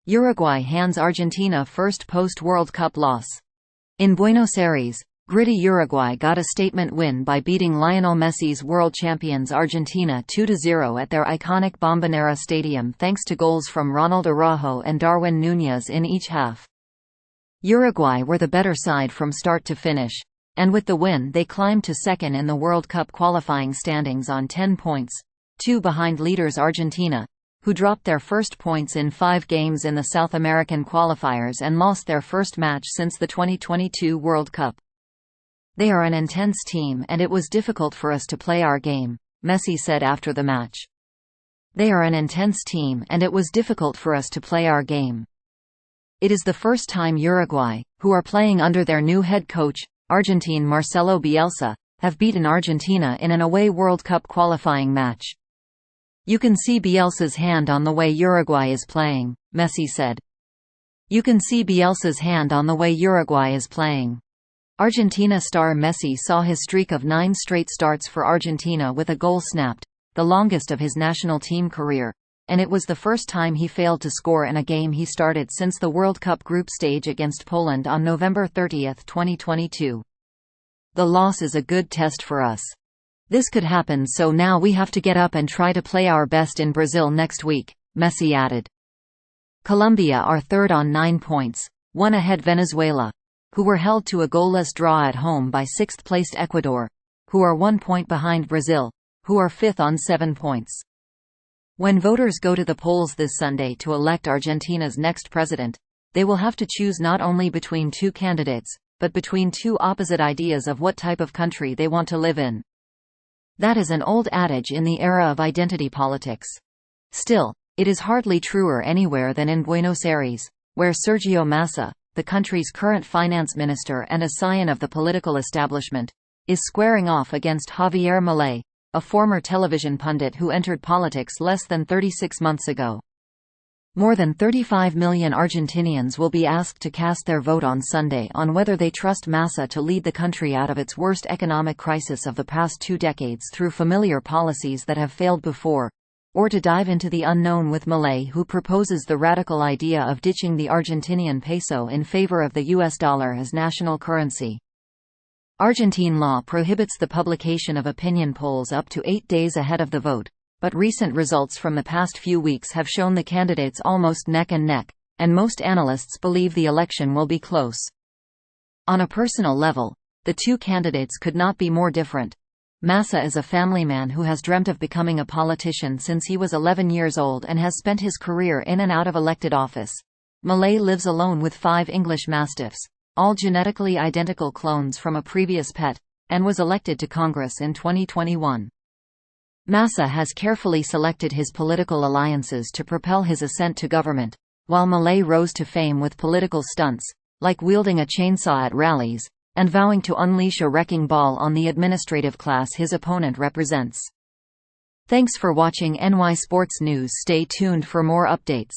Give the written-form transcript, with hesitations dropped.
Uruguay hands Argentina first post-World Cup loss. In Buenos Aires, gritty Uruguay got a statement win by beating Lionel Messi's world champions Argentina 2–0 at their iconic Bombonera stadium thanks to goals from Ronald Araújo and Darwin Núñez in each half. Uruguay were the better side from start to finish, and with the win they climbed to second in the World Cup qualifying standings on 10 points, 2 behind leaders Argentina, who dropped their first points in 5 games in the South American qualifiers and lost their first match since the 2022 World Cup. "They are an intense team and it was difficult for us to play our game," Messi said after the match. "They are an intense team and it was difficult for us to play our game. It is the first time Uruguay, who are playing under their new head coach, Argentine Marcelo Bielsa, have beaten Argentina in an away World Cup qualifying match. You can see Bielsa's hand on the way Uruguay is playing," Messi said. "You can see Bielsa's hand on the way Uruguay is playing." Argentina star Messi saw his streak of 9 straight starts for Argentina with a goal snapped, the longest of his national team career, and it was the first time he failed to score in a game he started since the World Cup group stage against Poland on November 30, 2022. "The loss is a good test for us. This could happen, so now we have to get up and try to play our best in Brazil next week," Messi added. Colombia are third on 9 points, 1 ahead Venezuela, who were held to a goalless draw at home by 6th-placed Ecuador, who are 1 point behind Brazil, who are 5th on 7 points. When voters go to the polls this Sunday to elect Argentina's next president, they will have to choose not only between 2 candidates, but between 2 opposite ideas of what type of country they want to live in. That is an old adage in the era of identity politics. Still, it is hardly truer anywhere than in Buenos Aires, where Sergio Massa, the country's current finance minister and a scion of the political establishment, is squaring off against Javier Milei, a former television pundit who entered politics less than 36 months ago. More than 35 million Argentinians will be asked to cast their vote on Sunday on whether they trust Massa to lead the country out of its worst economic crisis of the past 2 decades through familiar policies that have failed before, or to dive into the unknown with Milei, who proposes the radical idea of ditching the Argentinian peso in favor of the US dollar as national currency. Argentine law prohibits the publication of opinion polls up to 8 days ahead of the vote. But recent results from the past few weeks have shown the candidates almost neck and neck, and most analysts believe the election will be close. On a personal level, the 2 candidates could not be more different. Massa is a family man who has dreamt of becoming a politician since he was 11 years old and has spent his career in and out of elected office. Milei lives alone with 5 English Mastiffs, all genetically identical clones from a previous pet, and was elected to Congress in 2021. Massa has carefully selected his political alliances to propel his ascent to government, while Milei rose to fame with political stunts, like wielding a chainsaw at rallies, and vowing to unleash a wrecking ball on the administrative class his opponent represents. Thanks for watching NY Sports News. Stay tuned for more updates.